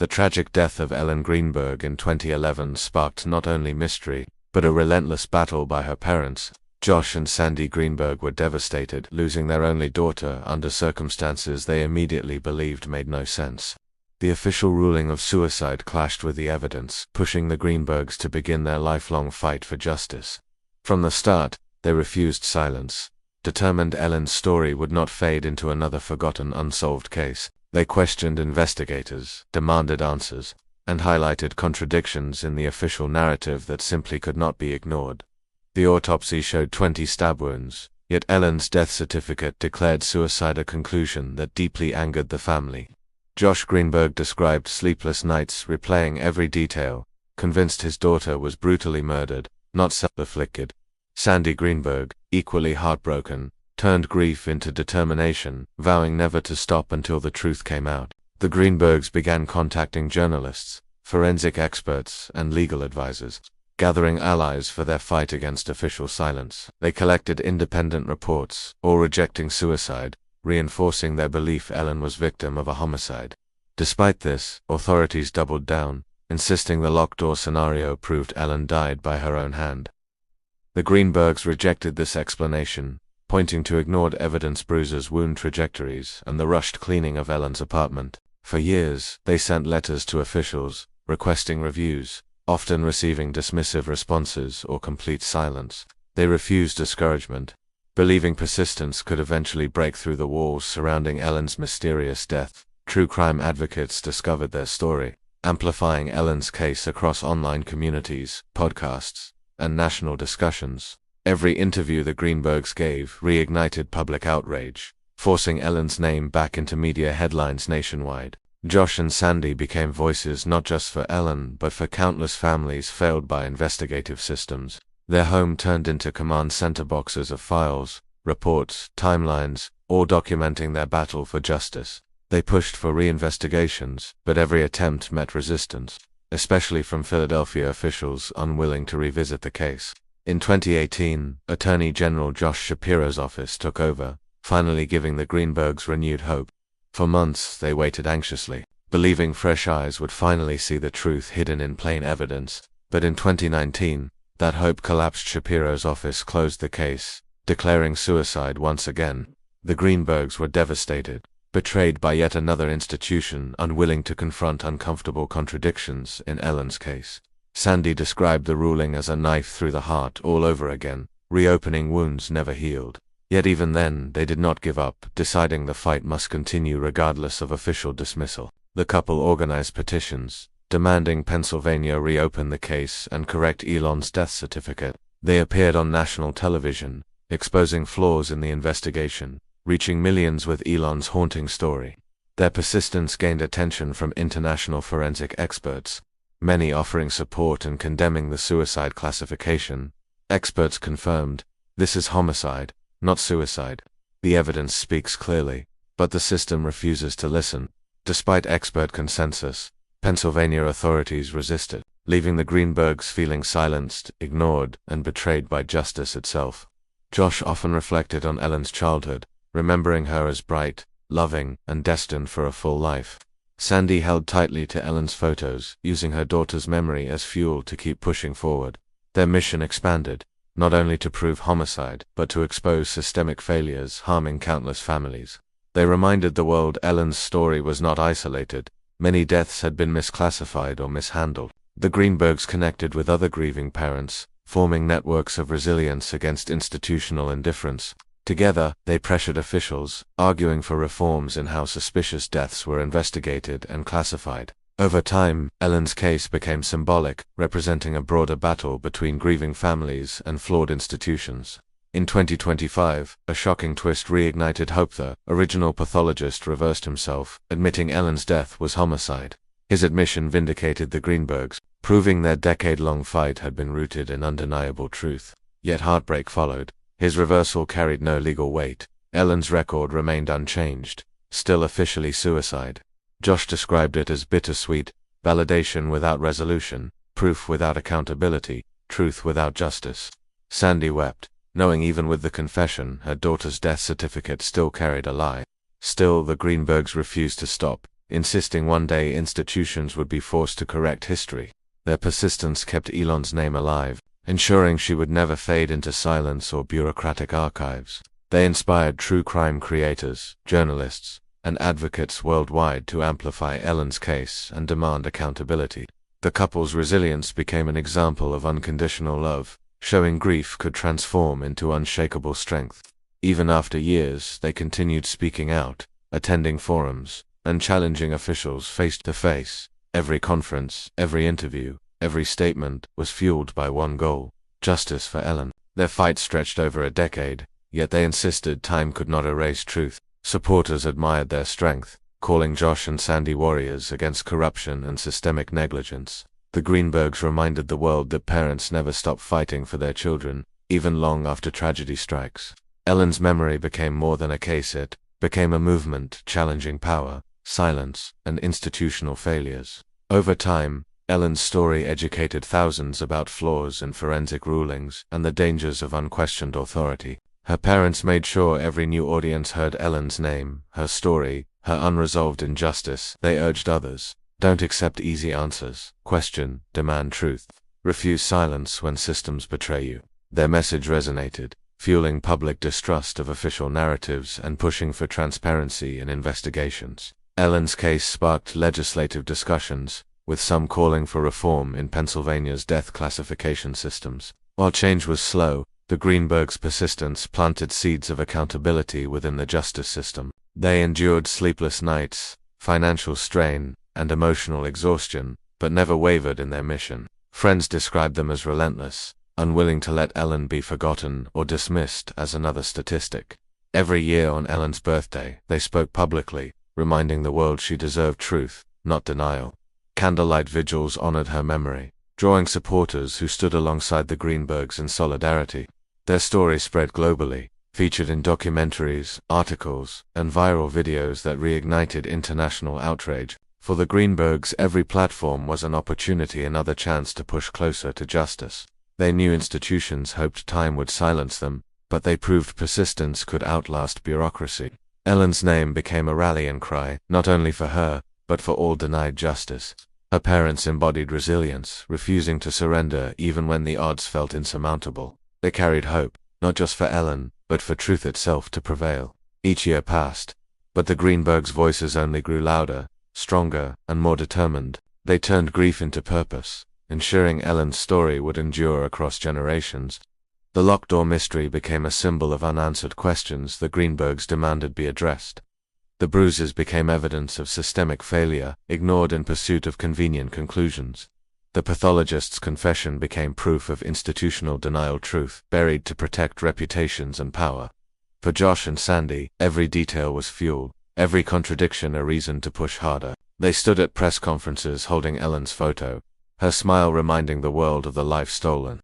The tragic death of Ellen Greenberg in 2011 sparked not only mystery, but a relentless battle by her parents. Josh and Sandy Greenberg were devastated, losing their only daughter under circumstances they immediately believed made no sense. The official ruling of suicide clashed with the evidence, pushing the Greenbergs to begin their lifelong fight for justice. From the start, they refused silence. Determined Ellen's story would not fade into another forgotten unsolved case. They questioned investigators, demanded answers, and highlighted contradictions in the official narrative that simply could not be ignored. The autopsy showed 20 stab wounds, yet Ellen's death certificate declared suicide, a conclusion that deeply angered the family. Josh Greenberg described sleepless nights, replaying every detail, convinced his daughter was brutally murdered, not self-afflicted. Sandy Greenberg, equally heartbroken, turned grief into determination, vowing never to stop until the truth came out. The Greenbergs began contacting journalists, forensic experts, and legal advisors, gathering allies for their fight against official silence. They collected independent reports, all rejecting suicide, reinforcing their belief Ellen was victim of a homicide. Despite this, authorities doubled down, insisting the locked-door scenario proved Ellen died by her own hand. The Greenbergs rejected this explanation, pointing to ignored evidence, bruises, wound trajectories, and the rushed cleaning of Ellen's apartment. For years, they sent letters to officials, requesting reviews, often receiving dismissive responses or complete silence. They refused discouragement, believing persistence could eventually break through the walls surrounding Ellen's mysterious death. True crime advocates discovered their story, amplifying Ellen's case across online communities, podcasts, and national discussions. Every interview the Greenbergs gave reignited public outrage, forcing Ellen's name back into media headlines nationwide. Josh and Sandy became voices not just for Ellen but for countless families failed by investigative systems. Their home turned into command center boxes of files, reports, timelines, all documenting their battle for justice. They pushed for reinvestigations, but every attempt met resistance, especially from Philadelphia officials unwilling to revisit the case. In 2018, Attorney General Josh Shapiro's office took over, finally giving the Greenbergs renewed hope. For months, they waited anxiously, believing fresh eyes would finally see the truth hidden in plain evidence. But in 2019, that hope collapsed. Shapiro's office closed the case, declaring suicide once again. The Greenbergs were devastated, betrayed by yet another institution unwilling to confront uncomfortable contradictions in Ellen's case. Sandy described the ruling as a knife through the heart all over again, reopening wounds never healed. Yet even then, they did not give up, deciding the fight must continue regardless of official dismissal. The couple organized petitions, demanding Pennsylvania reopen the case and correct Ellen's death certificate. They appeared on national television, exposing flaws in the investigation, reaching millions with Ellen's haunting story. Their persistence gained attention from international forensic experts, many offering support and condemning the suicide classification. Experts confirmed, this is homicide, not suicide. The evidence speaks clearly, but the system refuses to listen. Despite expert consensus, Pennsylvania authorities resisted, leaving the Greenbergs feeling silenced, ignored, and betrayed by justice itself. Josh often reflected on Ellen's childhood, remembering her as bright, loving, and destined for a full life. Sandy held tightly to Ellen's photos, using her daughter's memory as fuel to keep pushing forward. Their mission expanded, not only to prove homicide, but to expose systemic failures harming countless families. They reminded the world Ellen's story was not isolated. Many deaths had been misclassified or mishandled. The Greenbergs connected with other grieving parents, forming networks of resilience against institutional indifference. Together, they pressured officials, arguing for reforms in how suspicious deaths were investigated and classified. Over time, Ellen's case became symbolic, representing a broader battle between grieving families and flawed institutions. In 2025, a shocking twist reignited hope. The original pathologist reversed himself, admitting Ellen's death was homicide. His admission vindicated the Greenbergs, proving their decade-long fight had been rooted in undeniable truth. Yet heartbreak followed. His reversal carried no legal weight. Ellen's record remained unchanged, still officially suicide. Josh described it as bittersweet, validation without resolution, proof without accountability, truth without justice. Sandy wept, knowing even with the confession, her daughter's death certificate still carried a lie. Still, the Greenbergs refused to stop, insisting one day institutions would be forced to correct history. Their persistence kept Ellen's name alive, ensuring she would never fade into silence or bureaucratic archives. They inspired true crime creators, journalists, and advocates worldwide to amplify Ellen's case and demand accountability. The couple's resilience became an example of unconditional love, showing grief could transform into unshakable strength. Even after years, they continued speaking out, attending forums, and challenging officials face to face. Every conference, every interview, every statement was fueled by one goal: justice for Ellen. Their fight stretched over a decade, yet they insisted time could not erase truth. Supporters admired their strength, calling Josh and Sandy warriors against corruption and systemic negligence. The Greenbergs reminded the world that parents never stop fighting for their children, even long after tragedy strikes. Ellen's memory became more than a case, it became a movement challenging power, silence, and institutional failures. Over time, Ellen's story educated thousands about flaws in forensic rulings and the dangers of unquestioned authority. Her parents made sure every new audience heard Ellen's name, her story, her unresolved injustice. They urged others: don't accept easy answers, question, demand truth, refuse silence when systems betray you. Their message resonated, fueling public distrust of official narratives and pushing for transparency in investigations. Ellen's case sparked legislative discussions, with some calling for reform in Pennsylvania's death classification systems. While change was slow, the Greenbergs' persistence planted seeds of accountability within the justice system. They endured sleepless nights, financial strain, and emotional exhaustion, but never wavered in their mission. Friends described them as relentless, unwilling to let Ellen be forgotten or dismissed as another statistic. Every year on Ellen's birthday, they spoke publicly, reminding the world she deserved truth, not denial. Candlelight vigils honored her memory, drawing supporters who stood alongside the Greenbergs in solidarity. Their story spread globally, featured in documentaries, articles, and viral videos that reignited international outrage. For the Greenbergs, every platform was an opportunity, another chance to push closer to justice. They knew institutions hoped time would silence them, but they proved persistence could outlast bureaucracy. Ellen's name became a rallying cry, not only for her, but for all denied justice. Her parents embodied resilience, refusing to surrender even when the odds felt insurmountable. They carried hope, not just for Ellen, but for truth itself to prevail. Each year passed, but the Greenbergs' voices only grew louder, stronger, and more determined. They turned grief into purpose, ensuring Ellen's story would endure across generations. The locked door mystery became a symbol of unanswered questions the Greenbergs demanded be addressed. The bruises became evidence of systemic failure, ignored in pursuit of convenient conclusions. The pathologist's confession became proof of institutional denial, truth buried to protect reputations and power. For Josh and Sandy, every detail was fuel, every contradiction a reason to push harder. They stood at press conferences holding Ellen's photo, her smile reminding the world of the life stolen.